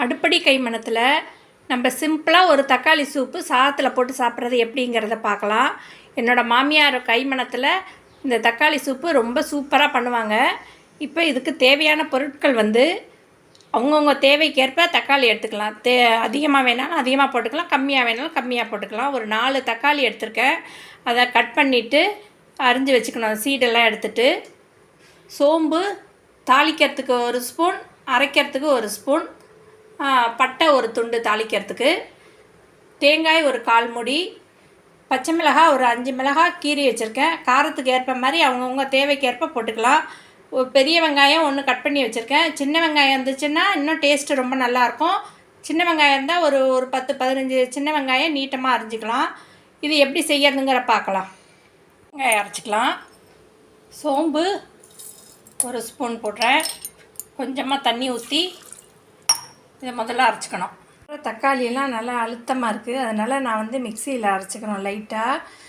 அடுப்படி கைமணத்தில் நம்ம சிம்பிளாக ஒரு தக்காளி சூப்பு சாதத்தில் போட்டு சாப்பிட்றது எப்படிங்கிறத பார்க்கலாம். என்னோடய மாமியார் கைமணத்தில் இந்த தக்காளி சூப்பு ரொம்ப சூப்பராக பண்ணுவாங்க. இப்போ இதுக்கு தேவையான பொருட்கள் அவங்கவுங்க தேவைக்கேற்ப தக்காளி எடுத்துக்கலாம். அதிகமாக வேணாலும் அதிகமாக போட்டுக்கலாம், கம்மியாக வேணாலும் கம்மியாக போட்டுக்கலாம். ஒரு 4 தக்காளி எடுத்திருக்கேன். அதை கட் பண்ணிவிட்டு அரிஞ்சு வச்சுக்கணும். சீடெல்லாம் எடுத்துகிட்டு, சோம்பு தாளிக்கிறதுக்கு 1 ஸ்பூன், அரைக்கிறதுக்கு 1 ஸ்பூன், பட்டை 1 துண்டு தாளிக்கிறதுக்கு, தேங்காய் ஒரு 1/4 மூடி, பச்சை மிளகாய் ஒரு 5 மிளகாய் கீறி வச்சுருக்கேன். காரத்துக்கு ஏற்ப மாதிரி அவங்கவுங்க தேவைக்கேற்ப போட்டுக்கலாம். ஒரு பெரிய வெங்காயம் 1 கட் பண்ணி வச்சுருக்கேன். சின்ன வெங்காயம் இருந்துச்சுன்னா இன்னும் டேஸ்ட்டு ரொம்ப நல்லாயிருக்கும். சின்ன வெங்காயம் இருந்தால் ஒரு 10-15 சின்ன வெங்காயம் நீட்டமாக அரிஞ்சிக்கலாம். இது எப்படி செய்யறதுங்கிற பார்க்கலாம். வெங்காயம் அரைச்சிக்கலாம். சோம்பு 1 ஸ்பூன் போடுறேன். கொஞ்சமாக தண்ணி ஊற்றி இதை முதல்ல அரைச்சிக்கணும். தக்காளியெல்லாம் நல்லா அழுத்தமாக இருக்குது, அதனால் நான் மிக்சியில் அரைச்சிக்கணும். லைட்டாக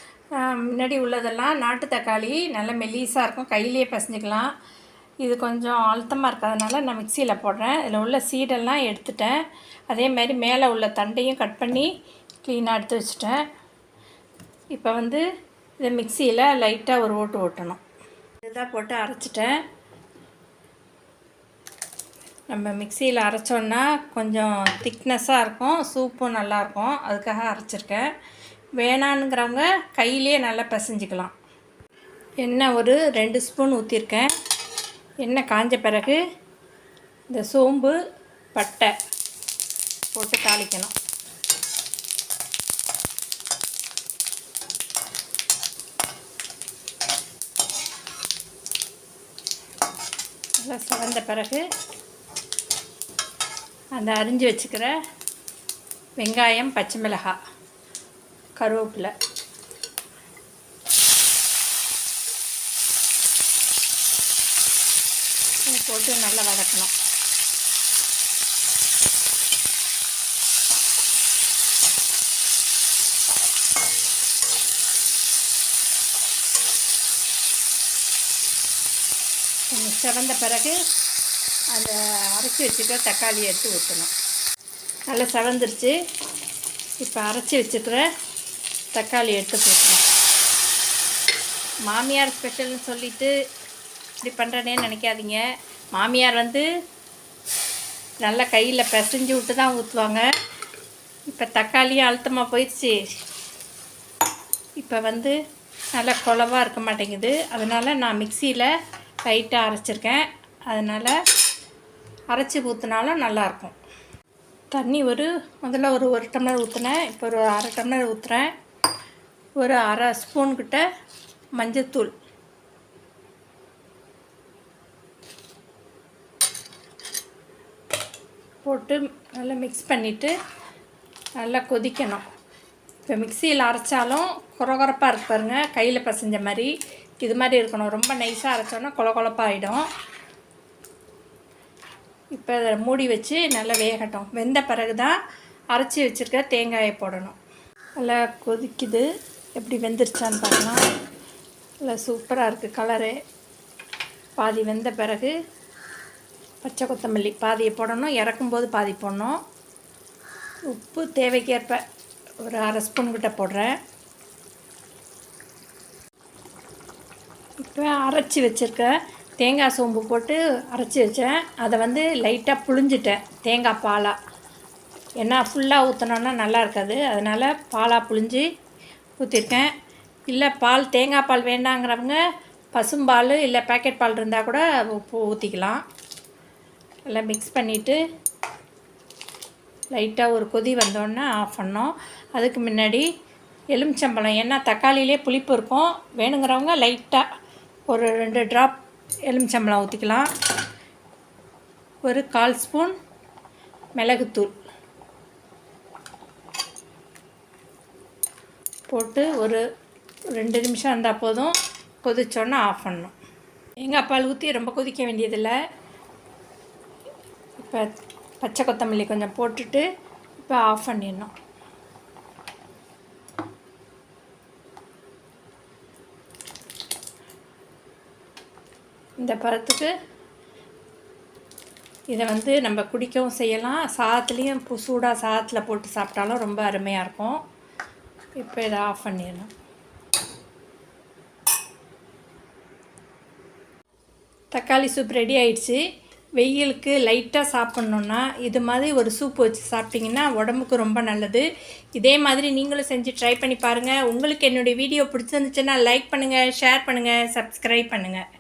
முன்னாடி உள்ளதெல்லாம் நாட்டு தக்காளி நல்லா மெல்லிஸாக இருக்கும், கையிலேயே பசஞ்சிக்கலாம். இது கொஞ்சம் அழுத்தமாக இருக்கிறதுனால நான் மிக்சியில் போடுறேன். இதில் உள்ள சீடெல்லாம் எடுத்துட்டேன். அதேமாதிரி மேலே உள்ள தண்டையும் கட் பண்ணி க்ளீனாக எடுத்து வச்சுட்டேன். இப்போ இதை மிக்சியில் லைட்டாக ஒரு ஓட்டு ஓட்டணும். இதாக போட்டு அரைச்சிட்டேன். நம்ம மிக்சியில் அரைச்சோன்னா கொஞ்சம் திக்னஸாக இருக்கும், சூப்பும் நல்லாயிருக்கும். அதுக்காக அரைச்சிருக்கேன். வேணானுங்கிறவங்க கையிலே நல்லா பசைஞ்சிக்கலாம். எண்ணெய் ஒரு 2 ஸ்பூன் ஊற்றிருக்கேன். எண்ணெய் காஞ்ச பிறகு இந்த சோம்பு பட்டை போட்டு தாளிக்கணும். நல்லா சிவந்த பிறகு அந்த அரிஞ்சு வச்சுக்கிற வெங்காயம், பச்சை மிளகாய், கருவேப்பிலை போட்டு நல்லா வதக்கணும். சிவந்த பிறகு அந்த அரைச்சி வச்சுக்கிற தக்காளி எடுத்து ஊற்றணும். நல்லா செவந்துருச்சு. இப்போ அரைச்சி வச்சுக்கிற தக்காளி எடுத்து போட்டணும். மாமியார் ஸ்பெஷல்னு சொல்லிவிட்டு இப்படி பண்ணுறேனேன்னு நினைக்காதீங்க. மாமியார் நல்லா கையில் பிசைஞ்சு விட்டு தான் ஊற்றுவாங்க. இப்போ தக்காளியும் அழுத்தமாக போயிடுச்சு. இப்போ நல்லா குழவா இருக்க மாட்டேங்குது. அதனால் நான் மிக்சியில் லைட்டாக அரைச்சிருக்கேன். அதனால் அரைச்சி ஊற்றினாலும் நல்லாயிருக்கும். தண்ணி முதல்ல ஒரு 1 டம்ளர் ஊற்றினேன். இப்போ ஒரு 1/2 டம்ளர் ஊற்றுறேன். ஒரு 1/2 ஸ்பூன்கிட்ட மஞ்சத்தூள், போட்டு நல்லா மிக்ஸ் பண்ணிவிட்டு நல்லா கொதிக்கணும். இப்போ மிக்சியில் அரைச்சாலும் கொரகொரப்பாக இருக்கு பாருங்கள், கையில் பசைஞ்ச மாதிரி. இது மாதிரி இருக்கணும். ரொம்ப நைஸாக அரைச்சோன்னா கொலகொலப்பாகிடும். இப்போ அதை மூடி வச்சு நல்லா வேகட்டும். வெந்த பிறகு தான் அரைச்சி வச்சுருக்க தேங்காயை போடணும். நல்லா கொதிக்குது. எப்படி வெந்துருச்சான்னு பார்க்கலாம். நல்லா சூப்பராக இருக்குது கலரு. பாதி வெந்த பிறகு பச்சை கொத்தமல்லி பாதியை போடணும், இறக்கும்போது பாதி போடணும். உப்பு தேவைக்கேற்ப ஒரு 1/2 ஸ்பூன் கிட்ட போடுறேன். இப்போ அரைச்சி வச்சுருக்க தேங்காய் சோம்பு போட்டு அரைச்சி வச்சேன். அதை லைட்டாக புழிஞ்சிட்டேன் தேங்காய் பாலாக. ஏன்னா ஃபுல்லாக ஊற்றினோன்னா நல்லா இருக்காது, அதனால் பாலாக புழிஞ்சி ஊற்றிருக்கேன். இல்லை தேங்காய் பால் வேண்டாங்கிறவங்க பசும்பால் இல்லை பேக்கெட் பால் இருந்தால் கூட ஊற்றிக்கலாம். நல்லா மிக்ஸ் பண்ணிவிட்டு லைட்டாக ஒரு கொதி வந்தோடனே ஆஃப் பண்ணோம். அதுக்கு முன்னாடி எலுமிச்சம்பழம், ஏன்னா தக்காளியிலே புளிப்பு இருக்கும், வேணுங்கிறவங்க லைட்டாக ஒரு 2 ட்ராப் எலுமிச்சம்பழம் ஊற்றிக்கலாம். ஒரு 1/4 ஸ்பூன் மிளகுத்தூள் போட்டு ஒரு 2 நிமிஷம் இருந்தால் போதும். கொதிச்சோன்னா ஆஃப் பண்ணணும். தேங்காய் பால் ஊற்றி ரொம்ப கொதிக்க வேண்டியதில்லை. இப்போ பச்சை கொத்தமல்லி கொஞ்சம் போட்டுட்டு இப்போ ஆஃப் பண்ணிடணும். இந்த பதத்துக்கு இதை வந்து நம்ம குடிக்கவும் செய்யலாம், சாதத்துலேயும் சூடாக சாதத்தில் போட்டு சாப்பிட்டாலும் ரொம்ப அருமையாக இருக்கும். இப்போ இதை ஆஃப் பண்ணிடலாம். தக்காளி சூப் ரெடி ஆயிடுச்சு. வெயிலுக்கு லைட்டாக சாப்பிட்ணுன்னா இது மாதிரி ஒரு சூப் வச்சு சாப்பிட்டிங்கன்னா உடம்புக்கு ரொம்ப நல்லது. இதே மாதிரி நீங்களும் செஞ்சு ட்ரை பண்ணி பாருங்கள். உங்களுக்கு என்னுடைய வீடியோ பிடிச்சிருந்துச்சுன்னா லைக் பண்ணுங்கள், ஷேர் பண்ணுங்கள், சப்ஸ்கிரைப் பண்ணுங்கள்.